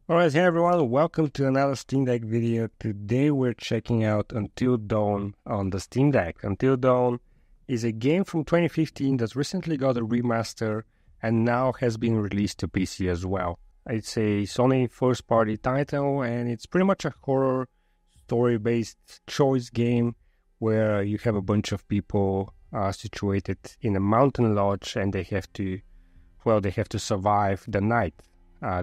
Alright, hey everyone, welcome to another Steam Deck video. Today we're checking out Until Dawn on the Steam Deck. Until Dawn is a game from 2015 that recently got a remaster and now has been released to PC as well. It's a Sony first-party title and it's pretty much a horror story-based choice game where you have a bunch of people situated in a mountain lodge and they have to survive the night.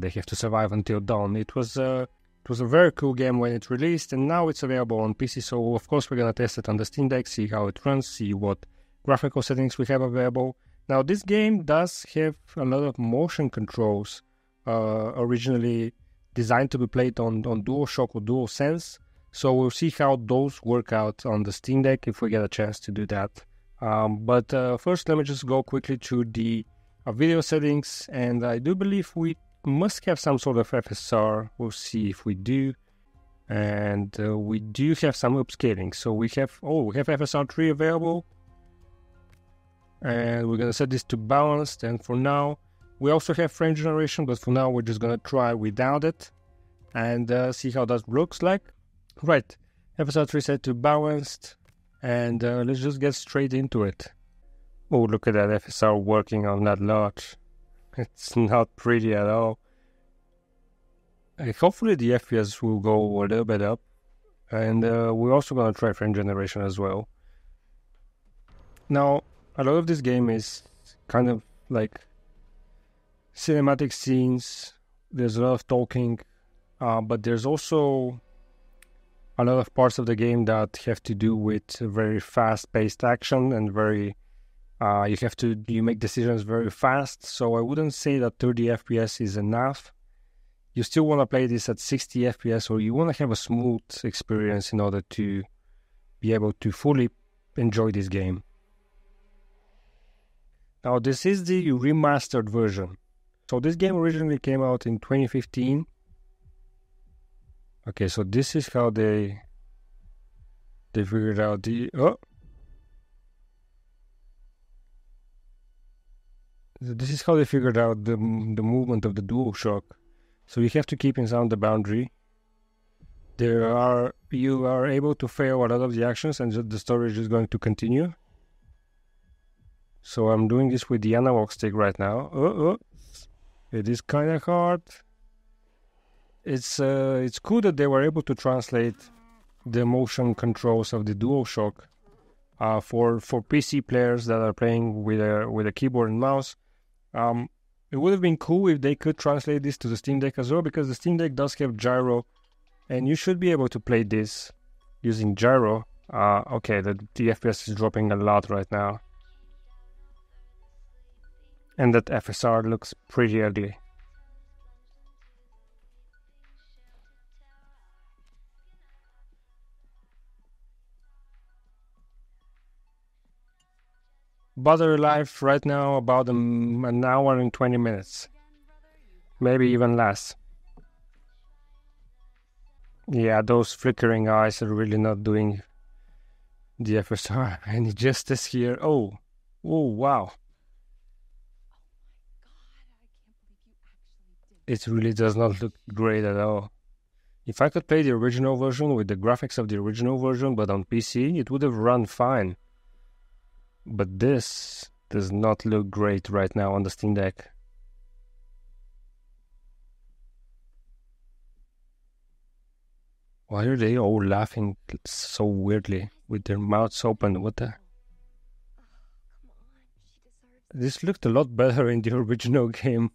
They have to survive until dawn. It was a very cool game when it released, and now it's available on PC. So of course we're gonna test it on the Steam Deck, see how it runs, see what graphical settings we have available. Now this game does have a lot of motion controls, originally designed to be played on DualShock or DualSense. So we'll see how those work out on the Steam Deck if we get a chance to do that. But first, let me just go quickly through the video settings, and I do believe we must have some sort of FSR. We'll see if we do. And we do have some upscaling. So we have FSR 3 available. And we're going to set this to balanced. And for now, we also have frame generation, but for now we're just going to try without it and see how that looks like. Right, FSR 3 set to balanced. And let's just get straight into it. Oh, look at that FSR working on that lodge. It's not pretty at all. Hopefully the FPS will go a little bit up. And we're also going to try frame generation as well. Now, a lot of this game is kind of like cinematic scenes. There's a lot of talking. But there's also a lot of parts of the game that have to do with very fast-paced action and very... you make decisions very fast, so I wouldn't say that 30 FPS is enough. You still want to play this at 60 FPS, or you want to have a smooth experience in order to be able to fully enjoy this game. Now, this is the remastered version. So this game originally came out in 2015. Okay, so this is how they figured out the... This is how they figured out the movement of the DualShock. So you have to keep inside the boundary. You are able to fail a lot of the actions and the story is just going to continue. So I'm doing this with the analog stick right now. It is kind of hard. It's cool that they were able to translate the motion controls of the DualShock for PC players that are playing with a keyboard and mouse. It would have been cool if they could translate this to the Steam Deck as well, because the Steam Deck does have gyro, and you should be able to play this using gyro. Okay, the FPS is dropping a lot right now. And that FSR looks pretty ugly. Battery life right now about an hour and 20 minutes. Maybe even less. Yeah, those flickering eyes are really not doing the FSR any justice here. Oh, wow. It really does not look great at all. If I could play the original version with the graphics of the original version, but on PC, it would have run fine. But this does not look great right now on the Steam Deck. Why are they all laughing so weirdly with their mouths open? What the? This looked a lot better in the original game.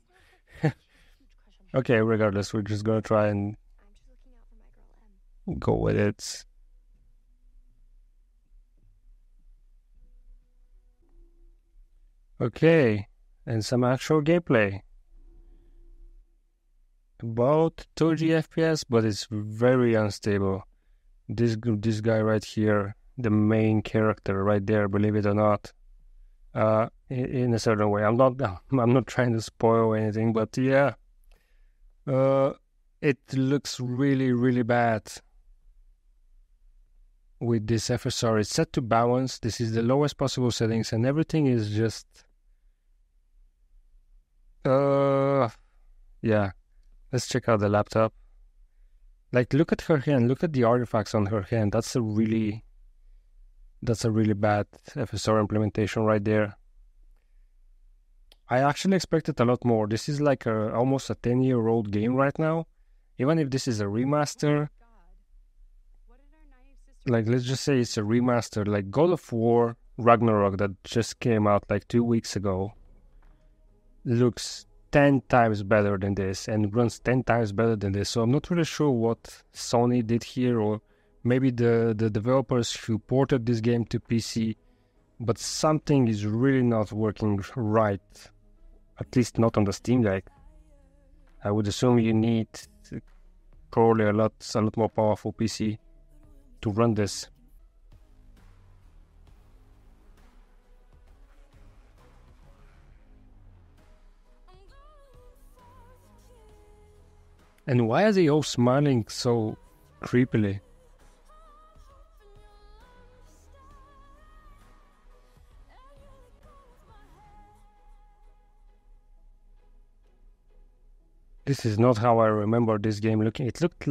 Okay, regardless, we're just gonna try and go with it. Okay, and some actual gameplay. About 30 FPS, but it's very unstable. This guy right here, the main character right there, believe it or not, in a certain way. I'm not trying to spoil anything, but yeah, it looks really, really bad. With this FSR, it's set to balance. This is the lowest possible settings, and everything is just yeah, Let's check out the laptop. Like, look at her hand. Look at the artifacts on her hand. That's a really bad FSR implementation right there. I actually expected a lot more. This is like almost a 10-year-old game right now. Even if this is a remaster, like, let's just say it's a remaster, like God of War Ragnarok that just came out like 2 weeks ago, looks 10 times better than this and runs 10 times better than this. So I'm not really sure what Sony did here, or maybe the developers who ported this game to PC, but something is really not working right, at least not on the Steam Deck. I would assume you need probably a lot more powerful PC to run this. And why are they all smiling so creepily? This is not how I remember this game looking. It looked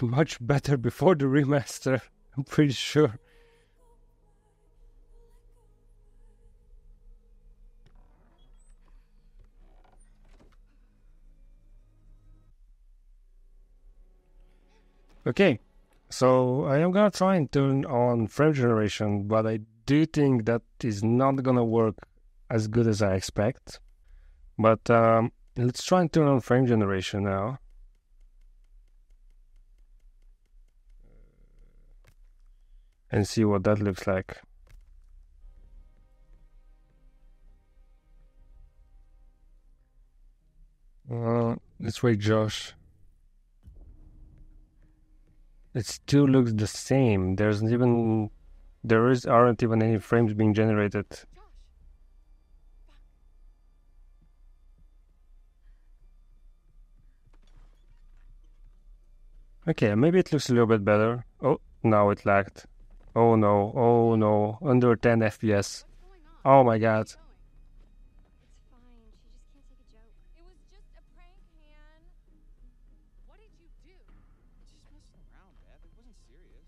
much better before the remaster, I'm pretty sure. Okay, so I am gonna try and turn on frame generation, but I do think that is not gonna work as good as I expect. But let's try and turn on frame generation now. And see what that looks like. Let's wait, Josh. It still looks the same. There aren't even any frames being generated. Okay, maybe it looks a little bit better. Oh, now it lagged. Oh no, under 10 FPS. Oh my god. It's fine. She just can't take a joke. It was just a prank, Han. What did you do? Just messing around, Beth. It wasn't serious.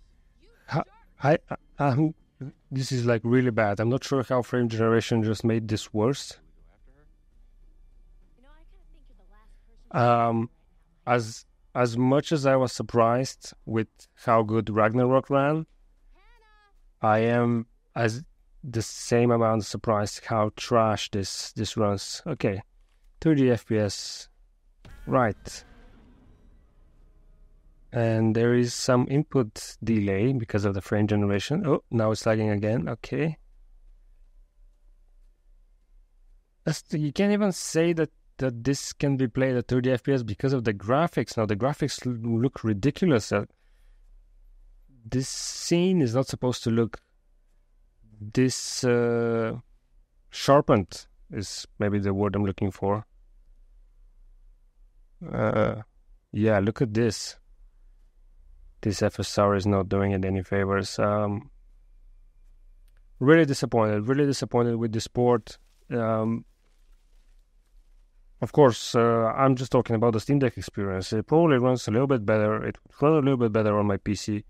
This is like really bad. I'm not sure how frame generation just made this worse. You know, I kind of think you're the last person. As much as I was surprised with how good Ragnarok ran, I am as the same amount surprised how trash this runs. Okay, 30 FPS, right. And there is some input delay because of the frame generation. Oh, now it's lagging again. Okay. You can't even say that this can be played at 30 FPS because of the graphics. Now the graphics look ridiculous. This scene is not supposed to look this sharpened, is maybe the word I'm looking for. Yeah, look at this. This FSR is not doing it any favors. Really disappointed with this port. Of course, I'm just talking about the Steam Deck experience. It probably runs a little bit better. It runs a little bit better on my PC,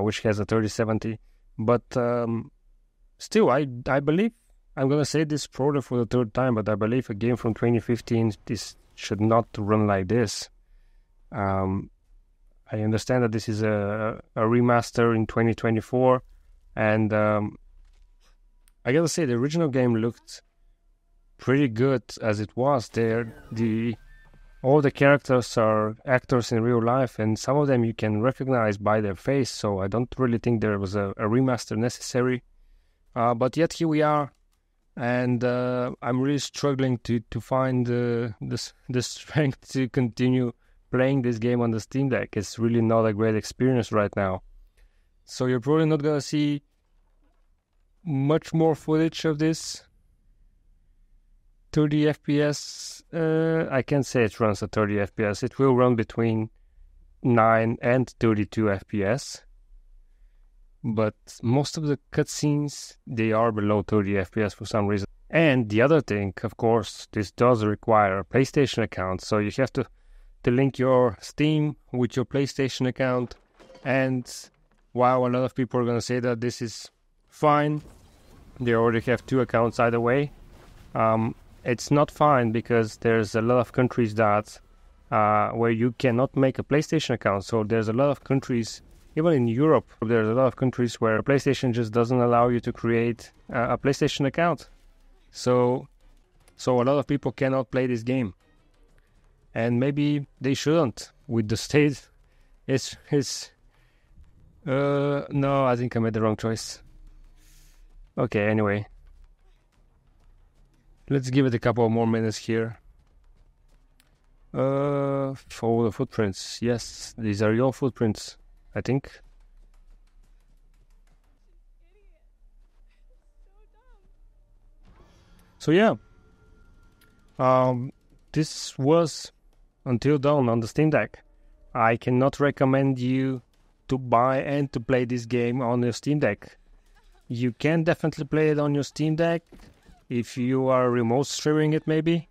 which has a 3070. But still, I believe, I'm going to say this probably for the third time, but I believe a game from 2015, this should not run like this. I understand that this is a remaster in 2024, and I gotta say, the original game looked pretty good as it was. All the characters are actors in real life, and some of them you can recognize by their face, so I don't really think there was a remaster necessary. But yet here we are, and I'm really struggling to find the strength to continue playing this game on the Steam Deck. It's really not a great experience right now. So you're probably not gonna see much more footage of this 30 FPS. I can't say it runs at 30 FPS. It will run between 9 and 32 FPS. But most of the cutscenes, they are below 30 FPS for some reason. And the other thing, of course, this does require a PlayStation account, so you have to link your Steam with your PlayStation account. And while a lot of people are going to say that this is fine, they already have 2 accounts either way, it's not fine, because there's a lot of countries that where you cannot make a PlayStation account. So there's a lot of countries, even in Europe, there's a lot of countries where PlayStation just doesn't allow you to create a PlayStation account. So a lot of people cannot play this game, and maybe they shouldn't. With the state, no, I think I made the wrong choice. Okay, anyway, let's give it a couple more minutes here. Follow the footprints. Yes, these are your footprints, I think. So yeah, this was Until Dawn on the Steam Deck. I cannot recommend you to buy and to play this game on your Steam Deck. You can definitely play it on your Steam Deck if you are remote streaming it maybe,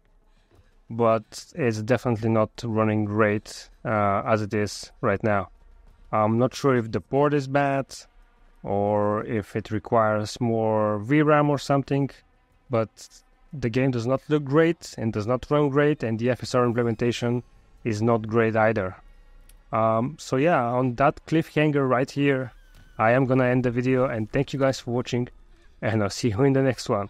but it's definitely not running great as it is right now. I'm not sure if the port is bad or if it requires more VRAM or something, but the game does not look great and does not run great, and the FSR implementation is not great either. So yeah, on that cliffhanger right here, I am gonna end the video, and thank you guys for watching, and I'll see you in the next one.